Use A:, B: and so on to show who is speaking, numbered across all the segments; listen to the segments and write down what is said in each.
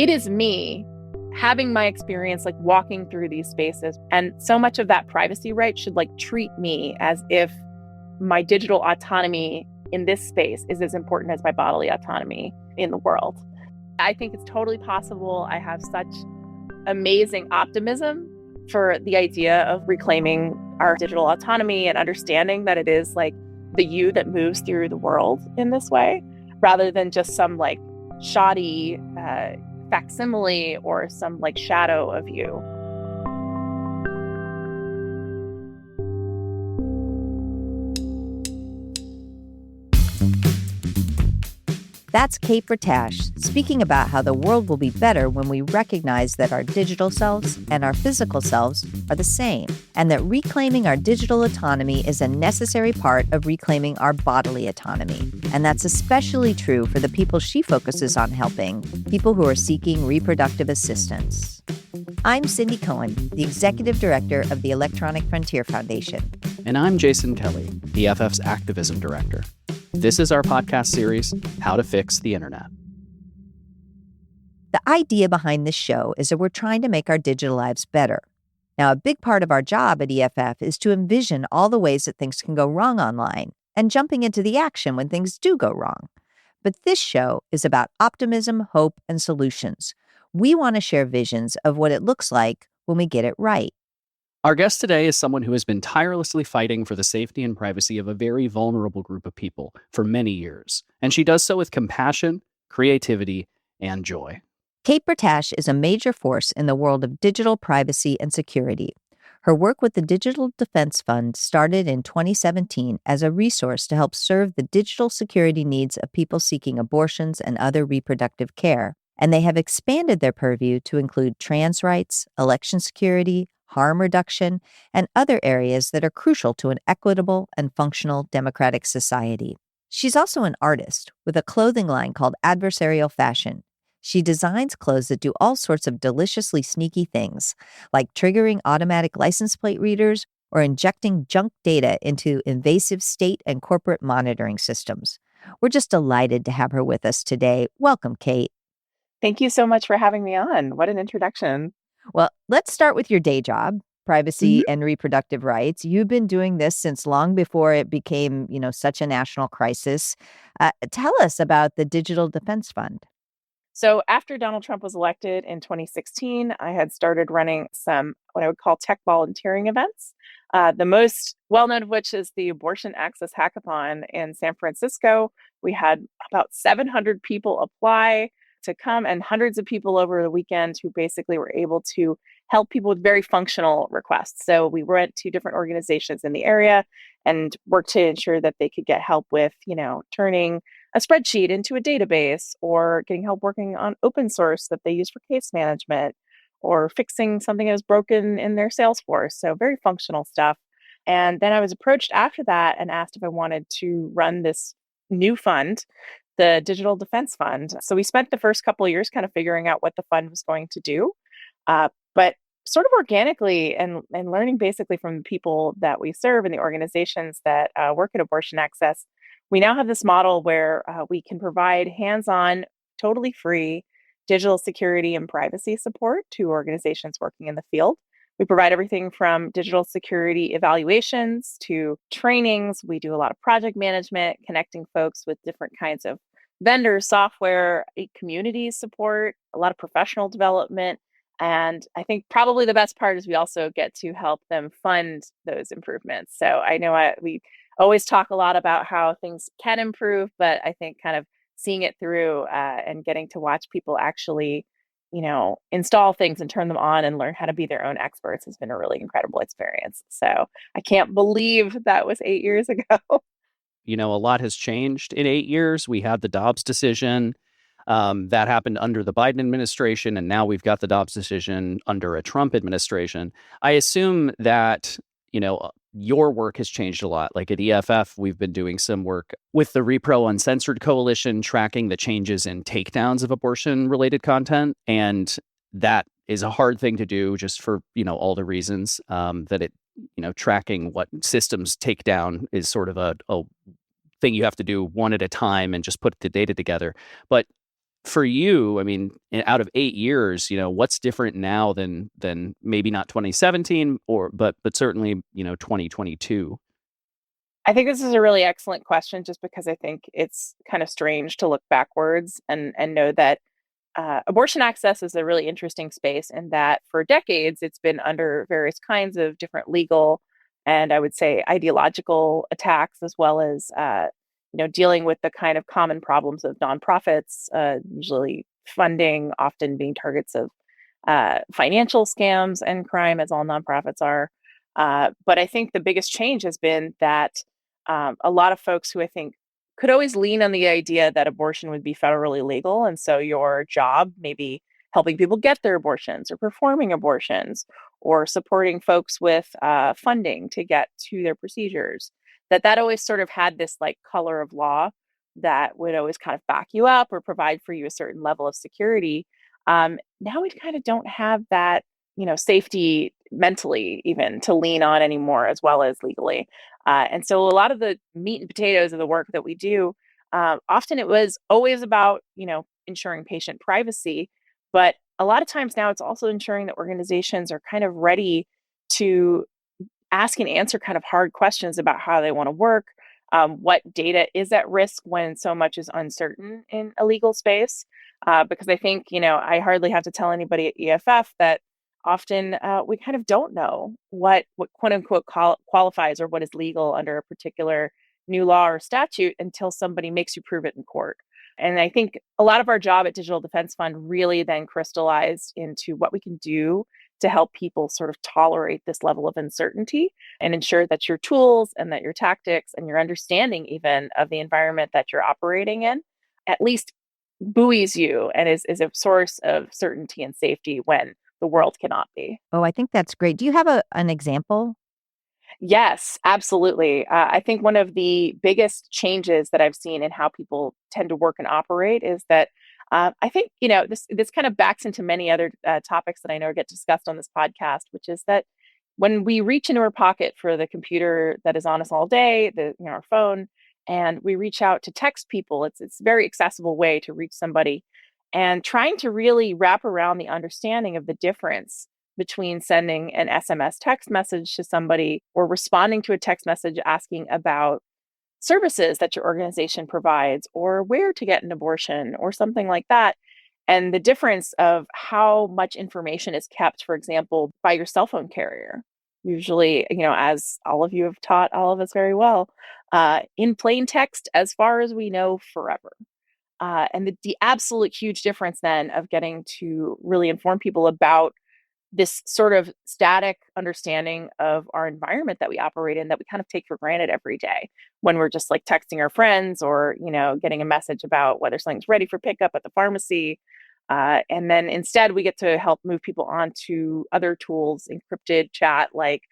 A: it is me having my experience, like walking through these spaces. And so much of that privacy right should like treat me as if my digital autonomy in this space is as important as my bodily autonomy in the world. I think it's totally possible. I have such amazing optimism for the idea of reclaiming our digital autonomy and understanding that it is like the you that moves through the world in this way, rather than just some like shoddy facsimile or some like shadow of you.
B: That's Kate Bratash speaking about how the world will be better when we recognize that our digital selves and our physical selves are the same, and that reclaiming our digital autonomy is a necessary part of reclaiming our bodily autonomy. And that's especially true for the people she focuses on helping, people who are seeking reproductive assistance. I'm Cindy Cohen, the Executive Director of the Electronic Frontier Foundation.
C: And I'm Jason Kelly, the EFF's Activism Director. This is our podcast series, How to Fix the Internet.
B: The idea behind this show is that we're trying to make our digital lives better. Now, a big part of our job at EFF is to envision all the ways that things can go wrong online and jumping into the action when things do go wrong. But this show is about optimism, hope, and solutions. We want to share visions of what it looks like when we get it right.
C: Our guest today is someone who has been tirelessly fighting for the safety and privacy of a very vulnerable group of people for many years. And she does so with compassion, creativity, and joy.
B: Kate Bratash is a major force in the world of digital privacy and security. Her work with the Digital Defense Fund started in 2017 as a resource to help serve the digital security needs of people seeking abortions and other reproductive care. And they have expanded their purview to include trans rights, election security, harm reduction, and other areas that are crucial to an equitable and functional democratic society. She's also an artist with a clothing line called Adversarial Fashion. She designs clothes that do all sorts of deliciously sneaky things, like triggering automatic license plate readers or injecting junk data into invasive state and corporate monitoring systems. We're just delighted to have her with us today. Welcome, Kate.
A: Thank you so much for having me on. What an introduction.
B: Well, let's start with your day job, privacy and reproductive rights. You've been doing this since long before it became, such a national crisis. Tell us about the Digital Defense Fund.
A: So after Donald Trump was elected in 2016, I had started running some what I would call tech volunteering events. The most well-known of which is the Abortion Access Hackathon in San Francisco. We had about 700 people apply to come and hundreds of people over the weekend who basically were able to help people with very functional requests. So we went to different organizations in the area and worked to ensure that they could get help with, turning a spreadsheet into a database, or getting help working on open source that they use for case management, or fixing something that was broken in their Salesforce. So very functional stuff. And then I was approached after that and asked if I wanted to run this new fund, the Digital Defense Fund. So we spent the first couple of years kind of figuring out what the fund was going to do. But sort of organically and learning basically from the people that we serve and the organizations that work at abortion access, we now have this model where we can provide hands-on, totally free digital security and privacy support to organizations working in the field. We provide everything from digital security evaluations to trainings. We do a lot of project management, connecting folks with different kinds of vendors, software, community support, a lot of professional development. And I think probably the best part is we also get to help them fund those improvements. So I know we always talk a lot about how things can improve, but I think kind of seeing it through and getting to watch people actually, install things and turn them on and learn how to be their own experts has been a really incredible experience. So I can't believe that was 8 years ago.
C: A lot has changed in 8 years. We had the Dobbs decision that happened under the Biden administration, and now we've got the Dobbs decision under a Trump administration. I assume that, your work has changed a lot. Like at EFF, we've been doing some work with the Repro Uncensored Coalition, tracking the changes in takedowns of abortion-related content. And that is a hard thing to do just for, all the reasons that it, tracking what systems take down is sort of a thing you have to do one at a time and just put the data together. But for you, I mean, out of 8 years, what's different now than maybe not 2017 but certainly 2022?
A: I think this is a really excellent question just because I think it's kind of strange to look backwards and know that abortion access is a really interesting space in that for decades it's been under various kinds of different legal and I would say ideological attacks, as well as dealing with the kind of common problems of nonprofits, usually funding, often being targets of financial scams and crime, as all nonprofits are. But I think the biggest change has been that a lot of folks who I think could always lean on the idea that abortion would be federally legal. And so your job, maybe helping people get their abortions or performing abortions or supporting folks with funding to get to their procedures, that always sort of had this like color of law that would always kind of back you up or provide for you a certain level of security. Now we kind of don't have that, safety mentally even to lean on anymore, as well as legally. And so a lot of the meat and potatoes of the work that we do, often it was always about, ensuring patient privacy. But a lot of times now it's also ensuring that organizations are kind of ready to ask and answer kind of hard questions about how they want to work, what data is at risk when so much is uncertain in a legal space. Because I think, I hardly have to tell anybody at EFF that often we kind of don't know what quote unquote qualifies or what is legal under a particular new law or statute until somebody makes you prove it in court. And I think a lot of our job at Digital Defense Fund really then crystallized into what we can do to help people sort of tolerate this level of uncertainty and ensure that your tools and that your tactics and your understanding even of the environment that you're operating in at least buoys you and is a source of certainty and safety when the world cannot be.
B: Oh, I think that's great. Do you have an example?
A: Yes, absolutely. I think one of the biggest changes that I've seen in how people tend to work and operate is that I think this kind of backs into many other topics that I know get discussed on this podcast, which is that when we reach into our pocket for the computer that is on us all day, our phone, and we reach out to text people, it's a very accessible way to reach somebody, and trying to really wrap around the understanding of the difference between sending an SMS text message to somebody or responding to a text message asking about services that your organization provides or where to get an abortion or something like that. And the difference of how much information is kept, for example, by your cell phone carrier. Usually, as all of you have taught all of us very well, in plain text, as far as we know, forever. And the absolute huge difference then of getting to really inform people about this sort of static understanding of our environment that we operate in that we kind of take for granted every day when we're just like texting our friends or getting a message about whether something's ready for pickup at the pharmacy, and then instead we get to help move people on to other tools, encrypted chat like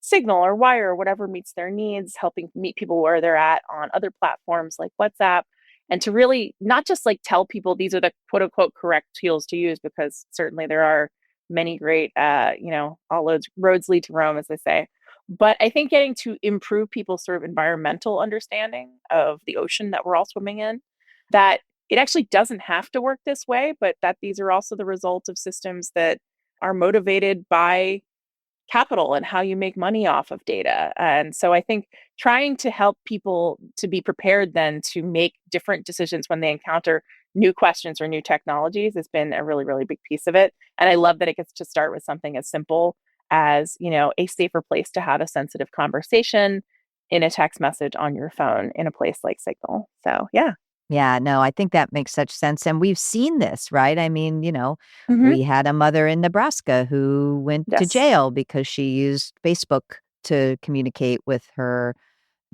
A: Signal or Wire or whatever meets their needs, helping meet people where they're at on other platforms like WhatsApp, and to really not just like tell people these are the quote unquote correct tools to use, because certainly there are many great, all roads lead to Rome, as they say. But I think getting to improve people's sort of environmental understanding of the ocean that we're all swimming in, that it actually doesn't have to work this way, but that these are also the result of systems that are motivated by capital and how you make money off of data. And so I think trying to help people to be prepared then to make different decisions when they encounter new questions or new technologies has been a really, really big piece of it. And I love that it gets to start with something as simple as, a safer place to have a sensitive conversation in a text message on your phone in a place like Signal. So, yeah.
B: Yeah, no, I think that makes such sense. And we've seen this, right? I mean,
A: Hmm.
B: we had a mother in Nebraska who went to
A: Yes.
B: jail because she used Facebook to communicate with her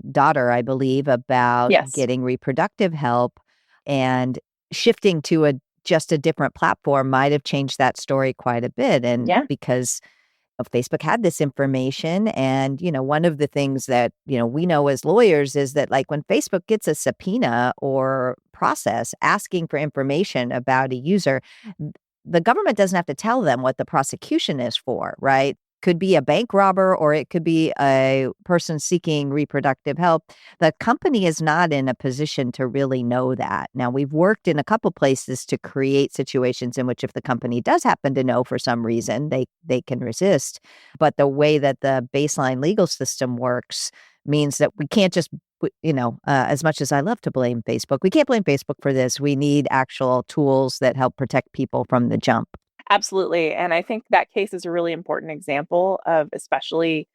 B: daughter, I believe, about
A: Yes.
B: getting reproductive help, and shifting to just a different platform might have changed that story quite a bit. And
A: Yeah.
B: because Facebook had this information. And, one of the things that, we know as lawyers is that like when Facebook gets a subpoena or process asking for information about a user, the government doesn't have to tell them what the prosecution is for, right? could be a bank robber or it could be a person seeking reproductive help. The company is not in a position to really know that. Now, we've worked in a couple places to create situations in which if the company does happen to know for some reason, they can resist. But the way that the baseline legal system works means that we can't just as much as I love to blame Facebook, we can't blame Facebook for this. We need actual tools that help protect people from the jump.
A: Absolutely. And I think that case is a really important example of, especially,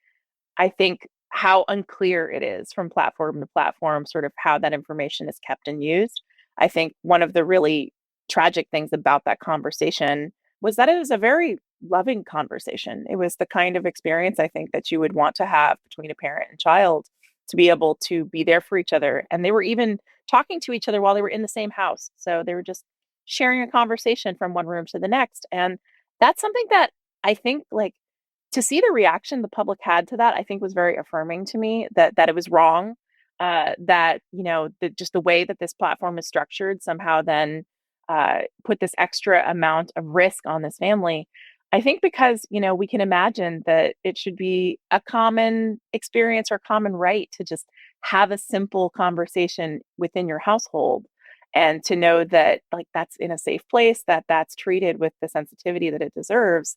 A: I think, how unclear it is from platform to platform, sort of how that information is kept and used. I think one of the really tragic things about that conversation was that it was a very loving conversation. It was the kind of experience I think that you would want to have between a parent and child, to be able to be there for each other. And they were even talking to each other while they were in the same house. So they were just sharing a conversation from one room to the next. And that's something that I think, like, to see the reaction the public had to that, I think was very affirming to me, that it was wrong, that, just the way that this platform is structured somehow then put this extra amount of risk on this family. I think because, we can imagine that it should be a common experience or common right to just have a simple conversation within your household, and to know that, like, that's in a safe place, that that's treated with the sensitivity that it deserves.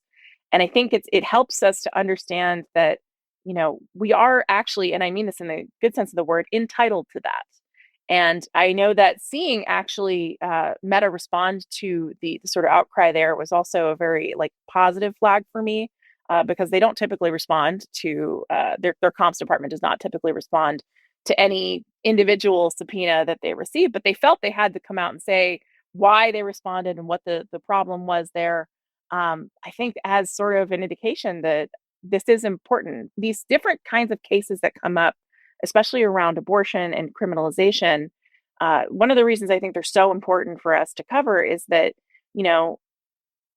A: And I think it helps us to understand that, we are actually, and I mean this in the good sense of the word, entitled to that. And I know that seeing actually Meta respond to the sort of outcry there was also a very, like, positive flag for me, because they don't typically respond to their comms department does not typically respond to any individual subpoena that they receive, but they felt they had to come out and say why they responded and what the problem was there. I think as sort of an indication that this is important. These different kinds of cases that come up, especially around abortion and criminalization, one of the reasons I think they're so important for us to cover is that, you know,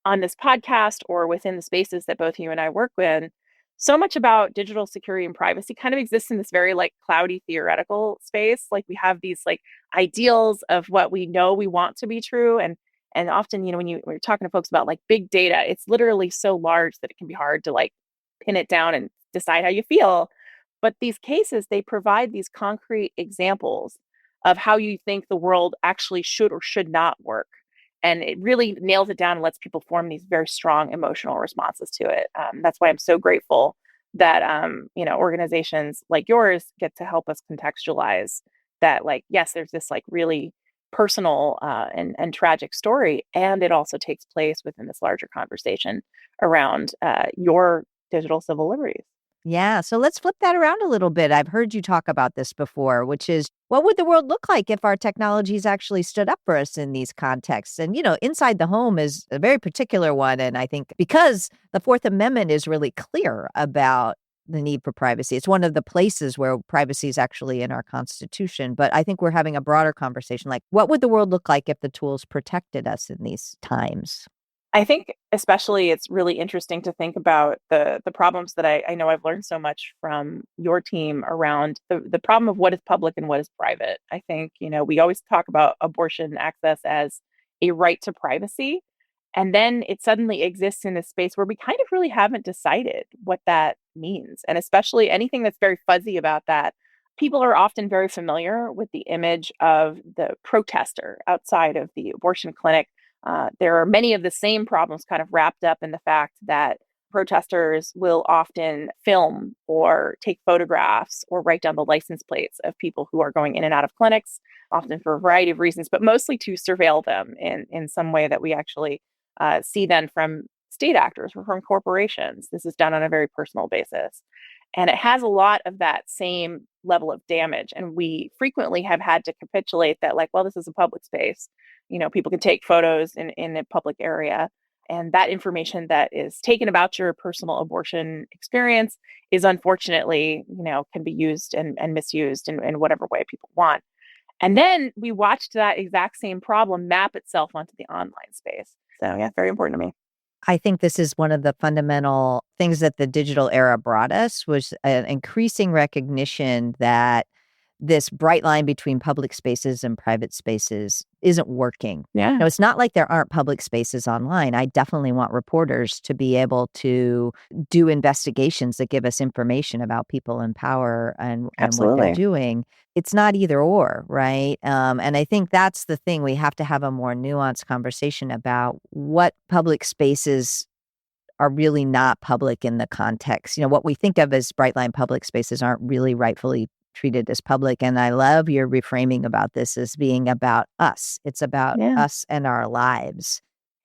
A: on this podcast or within the spaces that both you and I work in, so much about digital security and privacy kind of exists in this very, like, cloudy theoretical space. Like, we have these, like, ideals of what we know we want to be true, and often, when you're talking to folks about, like, big data, it's literally so large that it can be hard to, like, pin it down and decide how you feel. But these cases, they provide these concrete examples of how you think the world actually should or should not work. And it really nails it down and lets people form these very strong emotional responses to it. That's why I'm so grateful that, organizations like yours get to help us contextualize that, like, yes, there's this, like, really personal and tragic story, and it also takes place within this larger conversation around your digital civil liberties.
B: Yeah. So let's flip that around a little bit. I've heard you talk about this before, which is what would the world look like if our technologies actually stood up for us in these contexts? And, inside the home is a very particular one. And I think because the Fourth Amendment is really clear about the need for privacy, it's one of the places where privacy is actually in our Constitution. But I think we're having a broader conversation, like, what would the world look like if the tools protected us in these times?
A: I think especially it's really interesting to think about the problems that I know I've learned so much from your team around the problem of what is public and what is private. I think, we always talk about abortion access as a right to privacy. And then it suddenly exists in a space where we kind of really haven't decided what that means. And especially anything that's very fuzzy about that. People are often very familiar with the image of the protester outside of the abortion clinic. There are many of the same problems kind of wrapped up in the fact that protesters will often film or take photographs or write down the license plates of people who are going in and out of clinics, often for a variety of reasons, but mostly to surveil them in some way that we actually see then from state actors or from corporations. This is done on a very personal basis. And it has a lot of that same level of damage. And we frequently have had to capitulate that, like, well, this is a public space. People can take photos in a public area. And that information that is taken about your personal abortion experience is unfortunately, can be used and misused in whatever way people want. And then we watched that exact same problem map itself onto the online space. So yeah, very important to me.
B: I think this is one of the fundamental things that the digital era brought us was an increasing recognition that this bright line between public spaces and private spaces isn't working.
A: Yeah.
B: Now, it's not like there aren't public spaces online. I definitely want reporters to be able to do investigations that give us information about people in power and what they're
A: Absolutely.
B: doing. It's not either or, right? And I think that's the thing. We have to have a more nuanced conversation about what public spaces are really not public in the context. What we think of as bright line public spaces aren't really rightfully treated as public. And I love your reframing about this as being about us. It's about
A: Yeah.
B: us and our lives.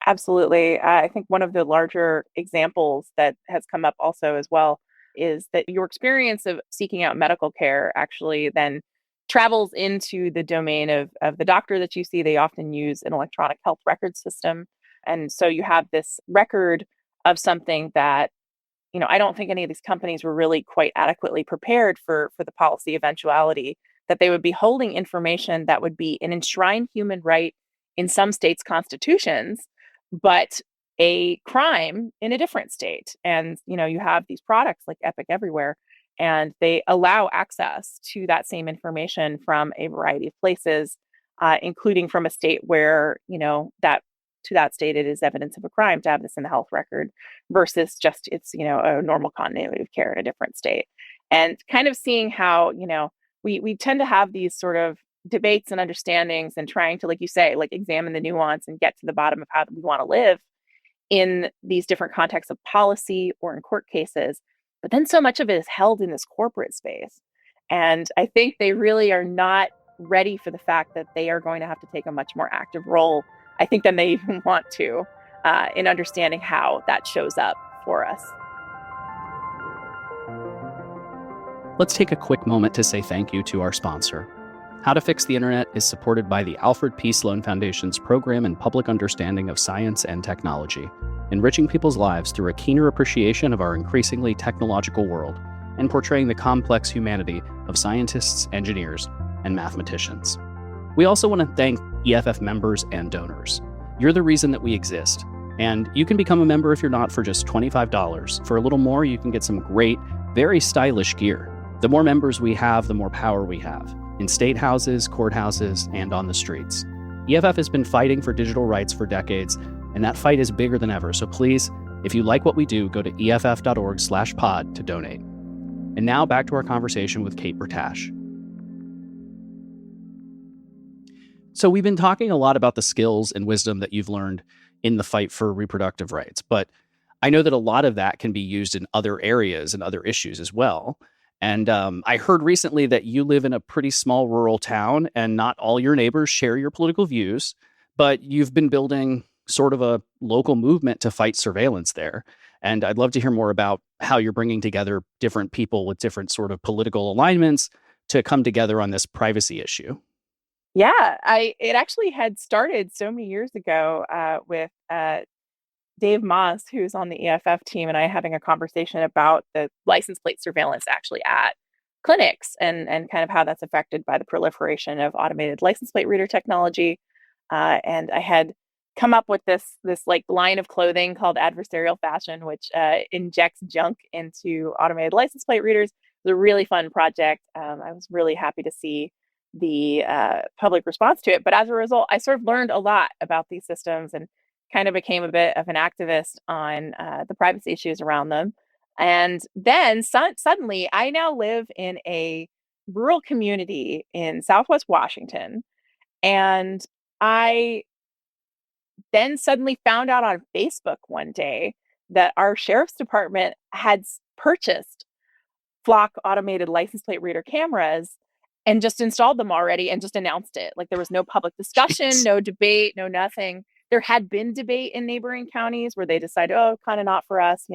A: Absolutely. I think one of the larger examples that has come up also as well is that your experience of seeking out medical care actually then travels into the domain of the doctor that you see. They often use an electronic health record system. And so you have this record of something that, I don't think any of these companies were really quite adequately prepared for the policy eventuality that they would be holding information that would be an enshrined human right in some states' constitutions, but a crime in a different state. And, you have these products like Epic Everywhere, and they allow access to that same information from a variety of places, including from a state where, that to that state it is evidence of a crime to have this in the health record versus just it's, a normal continuity of care in a different state. And kind of seeing how, we tend to have these sort of debates and understandings and trying to, like you say, like examine the nuance and get to the bottom of how we want to live in these different contexts of policy or in court cases. But then so much of it is held in this corporate space. And I think they really are not ready for the fact that they are going to have to take a much more active role, I think, than they even want to, in understanding how that shows up for us.
C: Let's take a quick moment to say thank you to our sponsor. How to Fix the Internet is supported by the Alfred P. Sloan Foundation's program in public understanding of science and technology, enriching people's lives through a keener appreciation of our increasingly technological world and portraying the complex humanity of scientists, engineers, and mathematicians. We also want to thank EFF members and donors. You're the reason that we exist, and you can become a member if you're not for just $25. For a little more, you can get some great, very stylish gear. The more members we have, the more power we have, in state houses, courthouses, and on the streets. EFF has been fighting for digital rights for decades, and that fight is bigger than ever. So please, if you like what we do, go to EFF.org/pod to donate. And now back to our conversation with Kate Bertash. So we've been talking a lot about the skills and wisdom that you've learned in the fight for reproductive rights, but I know that a lot of that can be used in other areas and other issues as well. And I heard recently that you live in a pretty small rural town and not all your neighbors share your political views, but you've been building sort of a local movement to fight surveillance there. And I'd love to hear more about how you're bringing together different people with different sort of political alignments to come together on this privacy issue.
A: Yeah, it actually had started so many years ago with Dave Moss, who's on the EFF team, and I having a conversation about the license plate surveillance actually at clinics and kind of how that's affected by the proliferation of automated license plate reader technology. And I had come up with this like line of clothing called Adversarial fashion, which injects junk into automated license plate readers. It was a really fun project. I was really happy to see the public response to it. But as a result, I sort of learned a lot about these systems and kind of became a bit of an activist on the privacy issues around them. And then suddenly, I now live in a rural community in Southwest Washington. And I then suddenly found out on Facebook one day that our sheriff's department had purchased Flock automated license plate reader cameras and just installed them already and just announced it. Like there was no public discussion,
C: Jeez.
A: no debate, no nothing. There had been debate in neighboring counties where they decided, oh, kind of not for us.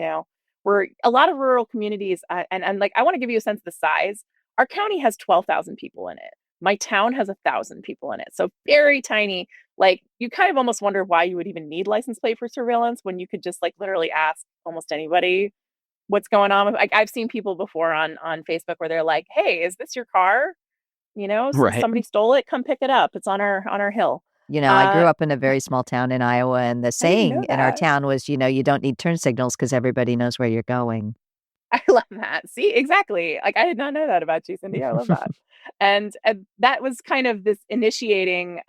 A: We're a lot of rural communities. And like, I want to give you a sense of the size. Our county has 12,000 people in it. My town has 1,000 people in it. So very tiny. Like you kind of almost wonder why you would even need license plate for surveillance when you could just like literally ask almost anybody what's going on. I've seen people before on Facebook where they're like, hey, is this your car?
C: Right.
A: Somebody stole it. Come pick it up. It's on our hill.
B: I grew up in a very small town in Iowa, and the
A: I didn't know
B: saying in our
A: that.
B: town was, you don't need turn signals because everybody knows where you're going.
A: I love that. See, exactly. Like I did not know that about you, Cindy. I love that. And that was kind of this initiating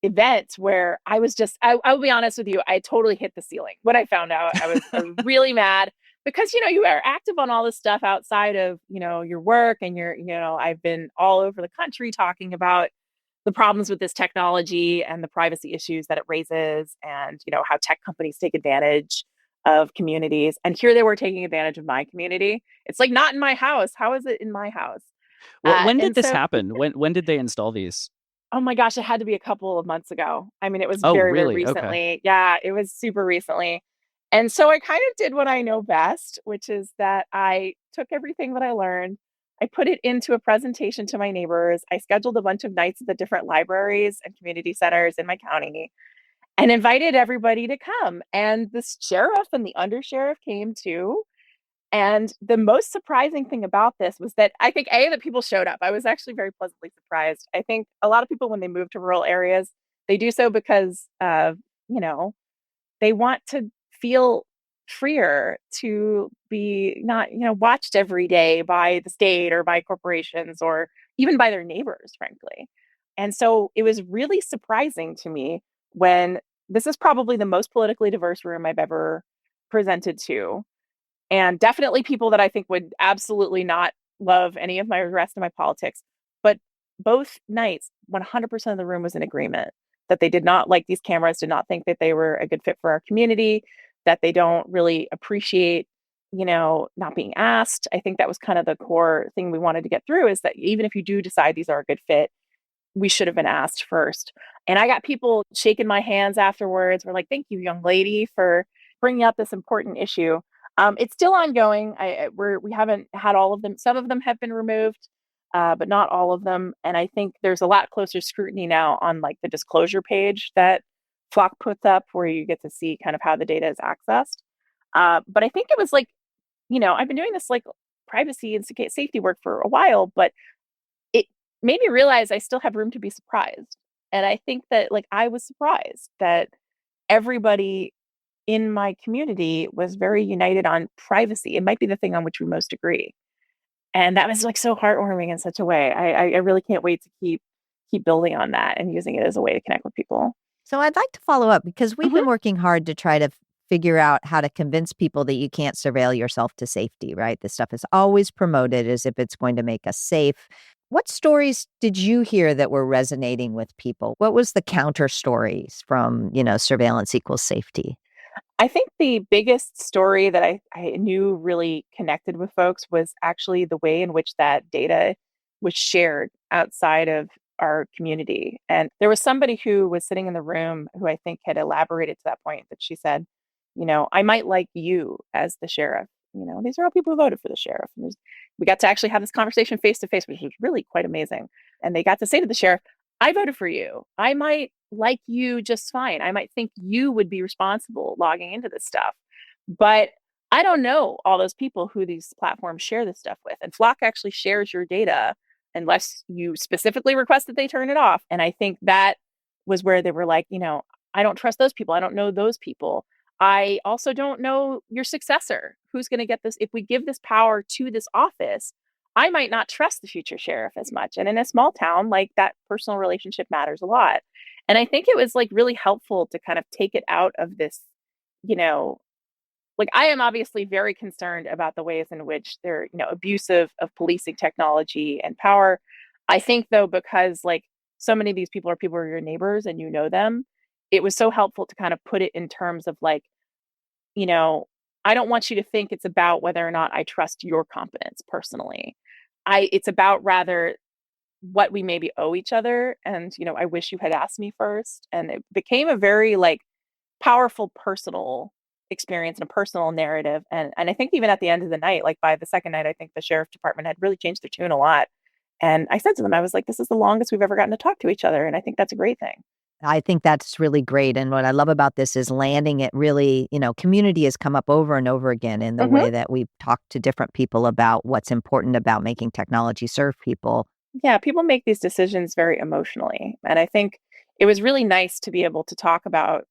A: event where I was just, I will be honest with you, I totally hit the ceiling. When I found out, I was really mad because, you are active on all this stuff outside of, your work and I've been all over the country talking about the problems with this technology and the privacy issues that it raises and, how tech companies take advantage of communities. And here they were taking advantage of my community. It's like not in my house. How is it in my house?
C: Well, when did
A: And
C: this
A: so
C: happen? When did they install these?
A: Oh my gosh, it had to be a couple of months ago. I mean, it was
C: Oh,
A: very, very
C: really? Okay.
A: recently. Yeah, it was super recently. And so I kind of did what I know best, which is that I took everything that I learned, I put it into a presentation to my neighbors. I scheduled a bunch of nights at the different libraries and community centers in my county and invited everybody to come. And the sheriff and the undersheriff came too. And the most surprising thing about this was that I think that people showed up. I was actually very pleasantly surprised. I think a lot of people when they move to rural areas, they do so because you know, they want to feel freer to be not, watched every day by the state or by corporations or even by their neighbors, frankly. And so it was really surprising to me when this is probably the most politically diverse room I've ever presented to and definitely people that I think would absolutely not love any of my rest of my politics. But both nights, 100% of the room was in agreement that they did not like these cameras, did not think that they were a good fit for our community, that they don't really appreciate, not being asked. I think that was kind of the core thing we wanted to get through is that even if you do decide these are a good fit, we should have been asked first. And I got people shaking my hands afterwards. We're like, thank you, young lady, for bringing up this important issue. It's still ongoing. We haven't had all of them. Some of them have been removed, but not all of them. And I think there's a lot closer scrutiny now on like the disclosure page that Flock puts up, where you get to see kind of how the data is accessed. But I think it was like, I've been doing this like privacy and safety work for a while, but it made me realize I still have room to be surprised. And I think that like I was surprised that everybody in my community was very united on privacy. It might be the thing on which we most agree. And that was like so heartwarming in such a way. I really can't wait to keep building on that and using it as a way to connect with people.
B: So I'd like to follow up because we've
A: Mhm.
B: been working hard to try to figure out how to convince people that you can't surveil yourself to safety, right? This stuff is always promoted as if it's going to make us safe. What stories did you hear that were resonating with people? What was the counter stories from, surveillance equals safety?
A: I think the biggest story that I knew really connected with folks was actually the way in which that data was shared outside of our community. And there was somebody who was sitting in the room who I think had elaborated to that point that she said, I might like you as the sheriff. These are all people who voted for the sheriff. And we got to actually have this conversation face to face, which was really quite amazing. And they got to say to the sheriff, I voted for you. I might like you just fine. I might think you would be responsible logging into this stuff. But I don't know all those people who these platforms share this stuff with. And Flock actually shares your data unless you specifically request that they turn it off. And I think that was where they were like, I don't trust those people. I don't know those people. I also don't know your successor. Who's going to get this? If we give this power to this office, I might not trust the future sheriff as much. And in a small town, like that personal relationship matters a lot. And I think it was like really helpful to kind of take it out of this, you know, like I am obviously very concerned about the ways in which they're, abusive of policing technology and power. I think though, because like so many of these people are your neighbors and you know them, it was so helpful to kind of put it in terms of like, you know, I don't want you to think it's about whether or not I trust your competence personally. It's about rather what we maybe owe each other. And, I wish you had asked me first. And it became a very like powerful personal experience and a personal narrative. And I think even at the end of the night, like by the second night, I think the sheriff department had really changed their tune a lot. And I said to them, I was like, this is the longest we've ever gotten to talk to each other. And I think that's a great thing.
B: I think that's really great. And what I love about this is landing it really, community has come up over and over again in the
A: Hmm.
B: way that we've talked to different people about what's important about making technology serve people.
A: Yeah, people make these decisions very emotionally. And I think it was really nice to be able to talk about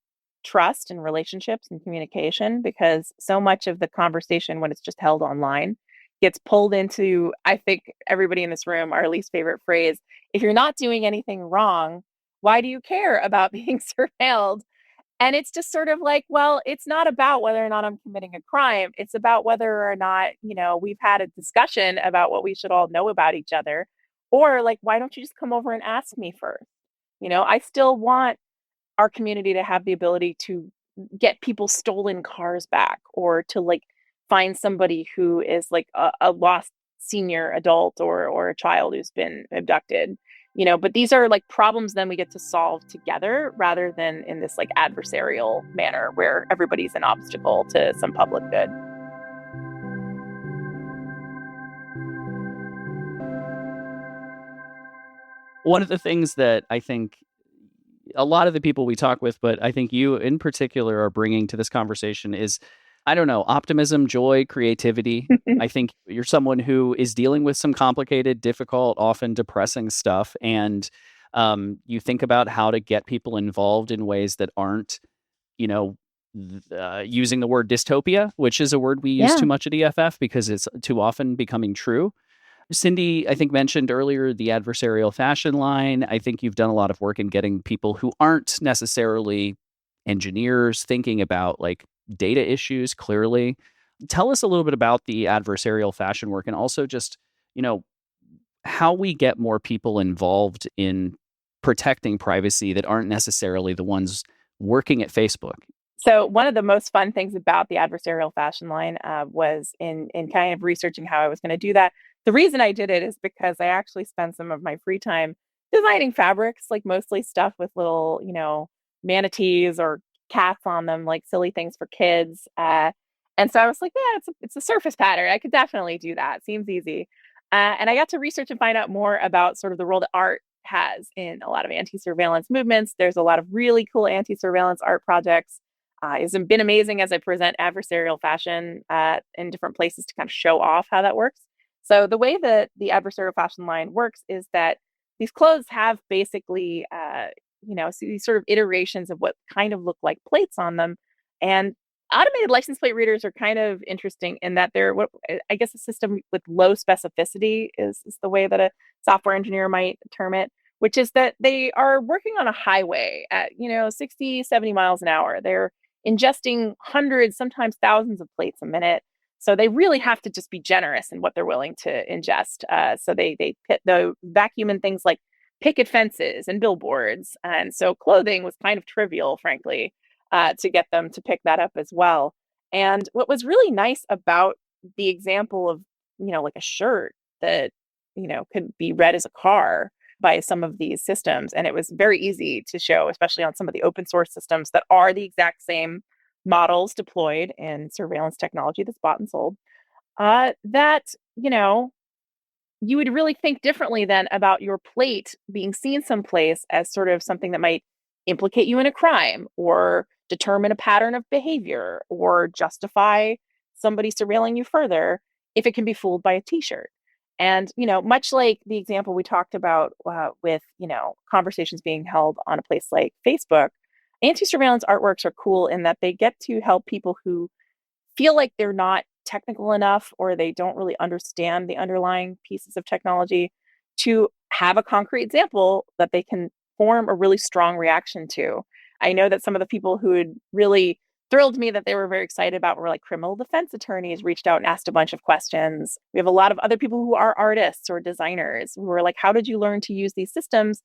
A: trust and relationships and communication, because so much of the conversation when it's just held online gets pulled into, I think everybody in this room, our least favorite phrase, if you're not doing anything wrong, why do you care about being surveilled? And it's just sort of like, well, it's not about whether or not I'm committing a crime. It's about whether or not, we've had a discussion about what we should all know about each other. Or like, why don't you just come over and ask me first? I still want our community to have the ability to get people stolen cars back, or to like find somebody who is like a lost senior adult, or a child who's been abducted. But these are like problems then we get to solve together, rather than in this like adversarial manner where everybody's an obstacle to some public good.
C: One of the things that I think a lot of the people we talk with, but I think you in particular are bringing to this conversation is, I don't know, optimism, joy, creativity. I think you're someone who is dealing with some complicated, difficult, often depressing stuff. And you think about how to get people involved in ways that aren't, you know, using the word dystopia, which is a word we use
A: Yeah.
C: too much at EFF because it's too often becoming true. Cindy, I think, mentioned earlier the adversarial fashion line. I think you've done a lot of work in getting people who aren't necessarily engineers thinking about like data issues clearly. Tell us a little bit about the adversarial fashion work, and also just, you know, how we get more people involved in protecting privacy that aren't necessarily the ones working at Facebook.
A: So one of the most fun things about the adversarial fashion line was in kind of researching how I was going to do that. The reason I did it is because I actually spend some of my free time designing fabrics, like mostly stuff with little, manatees or cats on them, like silly things for kids. And so I was like, yeah, it's a surface pattern. I could definitely do that. Seems easy. And I got to research and find out more about sort of the role that art has in a lot of anti-surveillance movements. There's a lot of really cool anti-surveillance art projects. It's been amazing as I present adversarial fashion in different places to kind of show off how that works. So the way that the adversarial fashion line works is that these clothes have basically, so these sort of iterations of what kind of look like plates on them. And automated license plate readers are kind of interesting in that they're what I guess a system with low specificity is the way that a software engineer might term it, which is that they are working on a highway at, 60, 70 miles an hour. They're ingesting hundreds, sometimes thousands of plates a minute. So they really have to just be generous in what they're willing to ingest. So they pit the vacuum in things like picket fences and billboards. And so clothing was kind of trivial, frankly, to get them to pick that up as well. And what was really nice about the example of, like a shirt that, could be read as a car by some of these systems. And it was very easy to show, especially on some of the open source systems that are the exact same models deployed in surveillance technology that's bought and sold, that, you would really think differently then about your plate being seen someplace as sort of something that might implicate you in a crime, or determine a pattern of behavior, or justify somebody surveilling you further, if it can be fooled by a t-shirt. And, much like the example we talked about with, conversations being held on a place like Facebook, anti-surveillance artworks are cool in that they get to help people who feel like they're not technical enough, or they don't really understand the underlying pieces of technology, to have a concrete example that they can form a really strong reaction to. I know that some of the people who had really thrilled me that they were very excited about were like criminal defense attorneys, reached out and asked a bunch of questions. We have a lot of other people who are artists or designers who were like, how did you learn to use these systems?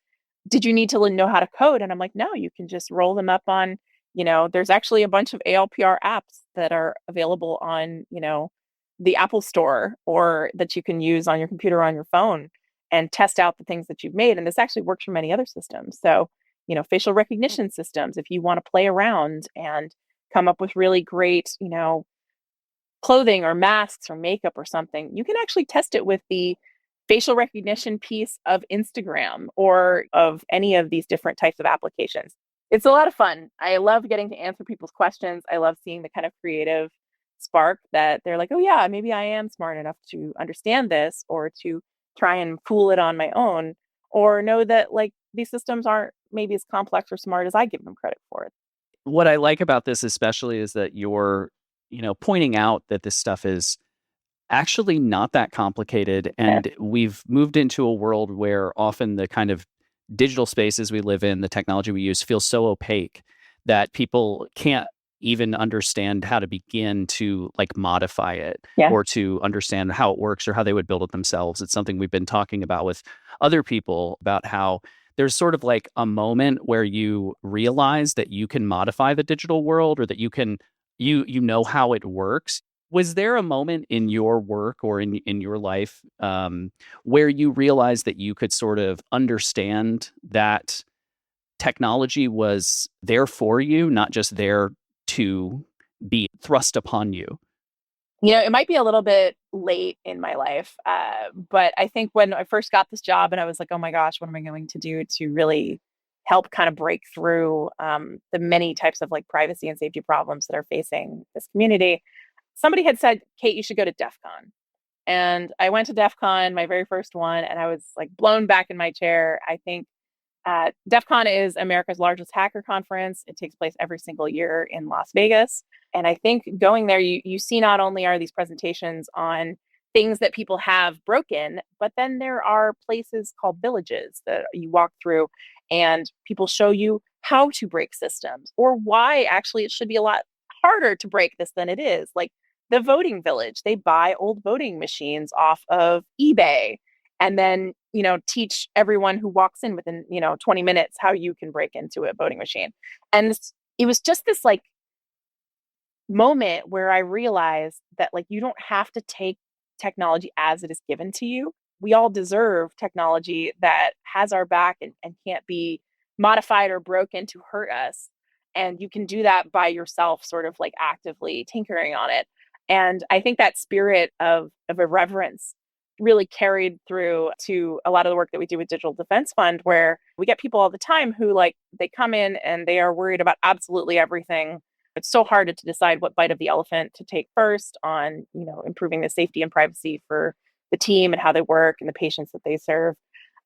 A: Did you need to know how to code? And I'm like, no, you can just roll them up on, there's actually a bunch of ALPR apps that are available on, the Apple Store, or that you can use on your computer or on your phone, and test out the things that you've made. And this actually works for many other systems. So, facial recognition systems, if you want to play around and come up with really great, clothing or masks or makeup or something, you can actually test it with the facial recognition piece of Instagram or of any of these different types of applications. It's a lot of fun. I love getting to answer people's questions. I love seeing the kind of creative spark that they're like, oh, yeah, maybe I am smart enough to understand this, or to try and fool it on my own, or know that like these systems aren't maybe as complex or smart as I give them credit for.
C: what I like about this especially is that you're, pointing out that this stuff is actually not that complicated.
A: Yeah.
C: And we've moved into a world where often the kind of digital spaces we live in, the technology we use feels so opaque that people can't even understand how to begin to like modify it
A: Yeah.
C: or to understand how it works or how they would build it themselves. It's something we've been talking about with other people about how there's sort of like a moment where you realize that you can modify the digital world or that you know how it works. Was there a moment in your work or in your life where you realized that you could sort of understand that technology was there for you, not just there to be thrust upon you?
A: It might be a little bit late in my life, but I think when I first got this job and I was like, oh my gosh, what am I going to do to really help kind of break through the many types of like privacy and safety problems that are facing this community? Somebody had said, Kate, you should go to DEF CON. And I went to DEF CON, my very first one, and I was like blown back in my chair. I think DEF CON is America's largest hacker conference. It takes place every single year in Las Vegas. And I think going there, you see not only are these presentations on things that people have broken, but then there are places called villages that you walk through and people show you how to break systems or why actually it should be a lot harder to break this than it is. Like the voting village, they buy old voting machines off of eBay and then teach everyone who walks in within 20 minutes how you can break into a voting machine. And it was just this like moment where I realized that like you don't have to take technology as it is given to you. We all deserve technology that has our back and can't be modified or broken to hurt us. And you can do that by yourself, sort of like actively tinkering on it. And I think that spirit of irreverence really carried through to a lot of the work that we do with Digital Defense Fund, where we get people all the time who like they come in and they are worried about absolutely everything. It's so hard to decide what bite of the elephant to take first on, improving the safety and privacy for the team and how they work and the patients that they serve.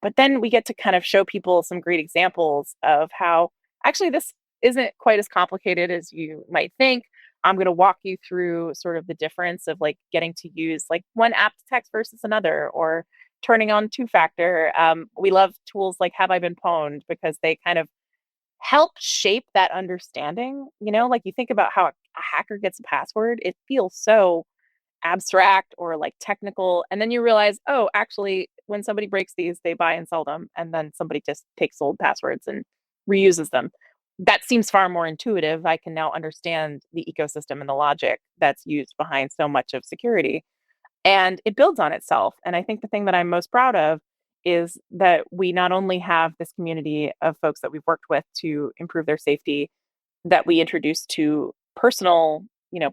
A: But then we get to kind of show people some great examples of how actually this isn't quite as complicated as you might think. I'm going to walk you through sort of the difference of like getting to use like one app to text versus another or turning on two factor. We love tools like Have I Been Pwned because they kind of help shape that understanding. Like you think about how a hacker gets a password, it feels so abstract or like technical. And then you realize, oh, actually, when somebody breaks these, they buy and sell them. And then somebody just takes old passwords and reuses them. That seems far more intuitive. I can now understand the ecosystem and the logic that's used behind so much of security. And it builds on itself. And I think the thing that I'm most proud of is that we not only have this community of folks that we've worked with to improve their safety, that we introduce to personal,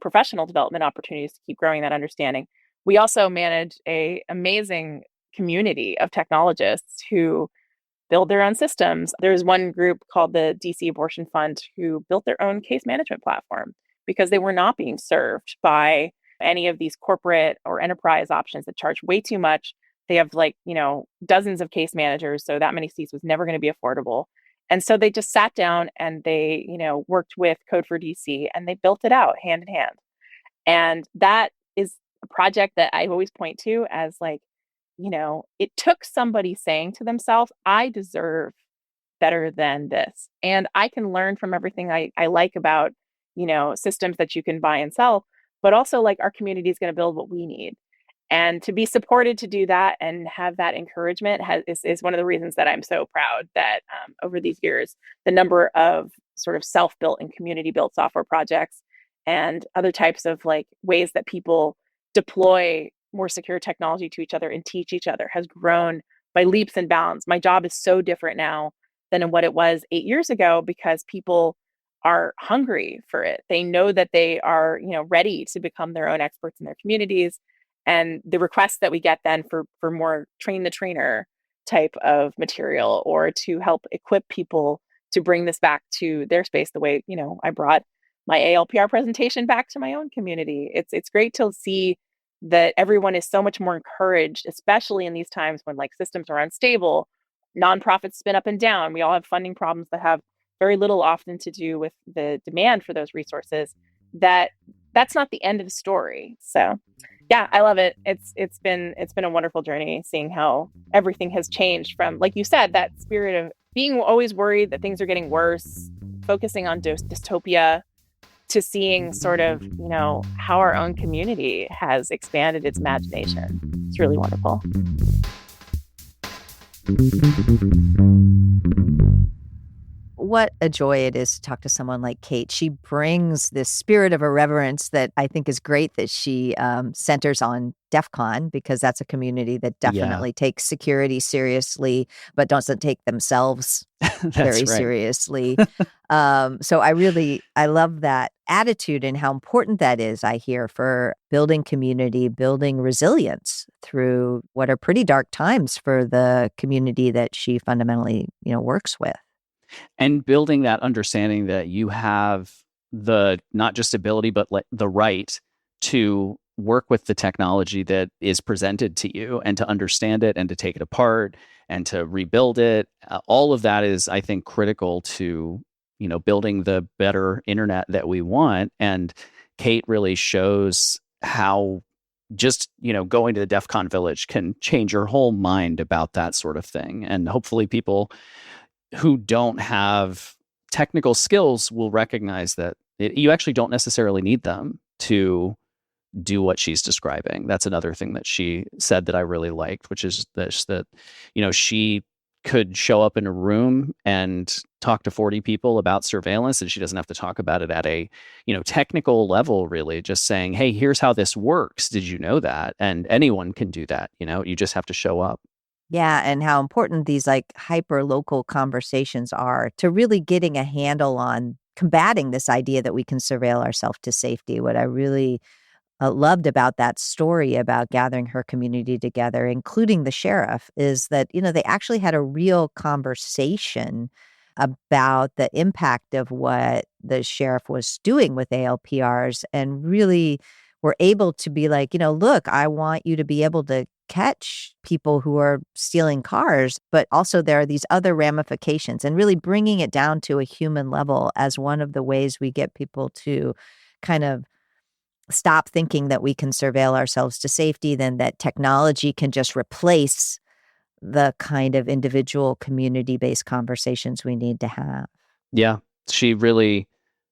A: professional development opportunities to keep growing that understanding. We also manage a amazing community of technologists who build their own systems. There's one group called the DC Abortion Fund who built their own case management platform because they were not being served by any of these corporate or enterprise options that charge way too much. They have like, dozens of case managers. So that many seats was never going to be affordable. And so they just sat down and they, worked with Code for DC and they built it out hand in hand. And that is a project that I always point to as like, it took somebody saying to themselves, I deserve better than this. And I can learn from everything I like about, systems that you can buy and sell, but also like our community is going to build what we need. And to be supported to do that and have that encouragement is one of the reasons that I'm so proud that over these years, the number of sort of self-built and community-built software projects and other types of like ways that people deploy more secure technology to each other and teach each other has grown by leaps and bounds. My job is so different now than in what it was 8 years ago because people are hungry for it. They know that they are, ready to become their own experts in their communities. And the requests that we get then for more train the trainer type of material or to help equip people to bring this back to their space the way, I brought my ALPR presentation back to my own community. It's great to see that everyone is so much more encouraged, especially in these times when like systems are unstable, nonprofits spin up and down. We all have funding problems that have very little often to do with the demand for those resources, that's not the end of the story. So yeah, I love it. It's been a wonderful journey seeing how everything has changed from, like you said, that spirit of being always worried that things are getting worse, focusing on dystopia, to seeing sort of, how our own community has expanded its imagination. It's really wonderful.
B: What a joy it is to talk to someone like Kate. She brings this spirit of irreverence that I think is great that she centers on DEF CON, because that's a community that
C: Yeah,
B: definitely takes security seriously, but doesn't take themselves
C: that's
B: very
C: right.
B: seriously. So I love that attitude and how important that is, I hear, for building community, building resilience through what are pretty dark times for the community that she fundamentally, works with.
C: And building that understanding that you have the not just ability, but the right to work with the technology that is presented to you and to understand it and to take it apart and to rebuild it. All of that is, I think, critical to, building the better internet that we want. And Kate really shows how just, going to the DEF CON village can change your whole mind about that sort of thing. And hopefully people who don't have technical skills will recognize that you actually don't necessarily need them to do what she's describing. That's another thing that she said that I really liked, which is this, that, she could show up in a room and talk to 40 people about surveillance, and she doesn't have to talk about it at a, technical level, really, just saying, hey, here's how this works. Did you know that? And anyone can do that. You just have to show up.
B: Yeah, and how important these like hyper local conversations are to really getting a handle on combating this idea that we can surveil ourselves to safety. What I really loved about that story about gathering her community together, including the sheriff, is that, they actually had a real conversation about the impact of what the sheriff was doing with ALPRs, and really were able to be like, look, I want you to be able to catch people who are stealing cars, but also there are these other ramifications, and really bringing it down to a human level as one of the ways we get people to kind of stop thinking that we can surveil ourselves to safety, then that technology can just replace the kind of individual community-based conversations we need to have.
C: Yeah, she really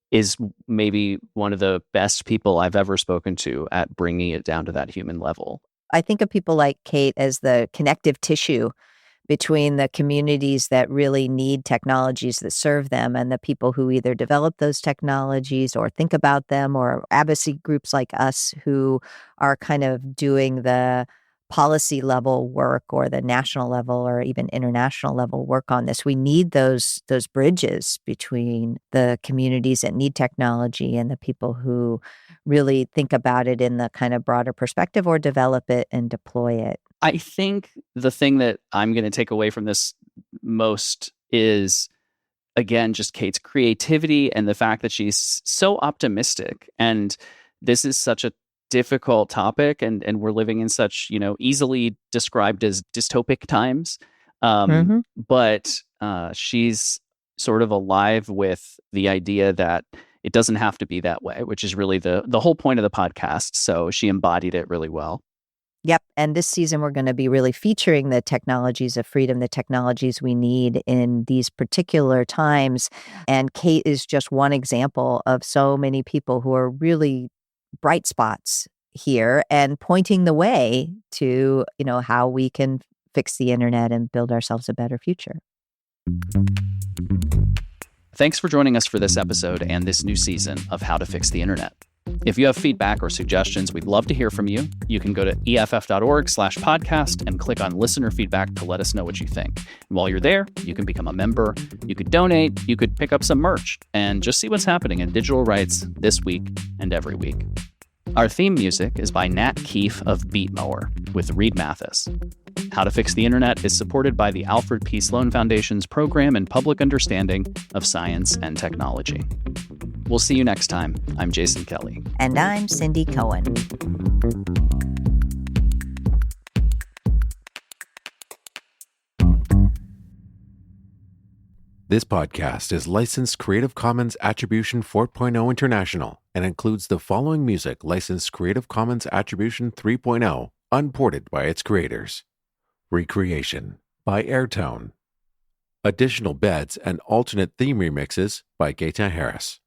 C: is maybe one of the best people I've ever spoken to at bringing it down to that human level.
B: I think of people like Kate as the connective tissue between the communities that really need technologies that serve them and the people who either develop those technologies or think about them, or advocacy groups like us who are kind of doing the policy level work or the national level or even international level work on this. We need those bridges between the communities that need technology and the people who really think about it in the kind of broader perspective or develop it and deploy it.
C: I think the thing that I'm going to take away from this most is, again, just Kate's creativity and the fact that she's so optimistic. And this is such a difficult topic, and we're living in such, easily described as dystopic times. But she's sort of alive with the idea that it doesn't have to be that way, which is really the whole point of the podcast. So she embodied it really well.
B: Yep. And this season, we're going to be really featuring the technologies of freedom, the technologies we need in these particular times. And Kate is just one example of so many people who are really bright spots here and pointing the way to, how we can fix the internet and build ourselves a better future.
C: Thanks for joining us for this episode and this new season of How to Fix the Internet. If you have feedback or suggestions, we'd love to hear from you. You can go to EFF.org/podcast and click on listener feedback to let us know what you think. And while you're there, you can become a member, you could donate, you could pick up some merch, and just see what's happening in digital rights this week and every week. Our theme music is by Nat Keefe of Beat Mower with Reed Mathis. How to Fix the Internet is supported by the Alfred P. Sloan Foundation's Program in Public Understanding of Science and Technology. We'll see you next time. I'm Jason Kelly.
B: And I'm Cindy Cohen.
D: This podcast is licensed Creative Commons Attribution 4.0 International and includes the following music licensed Creative Commons Attribution 3.0, unported by its creators. Recreation by Airtone. Additional beds and alternate theme remixes by Gaetan Harris.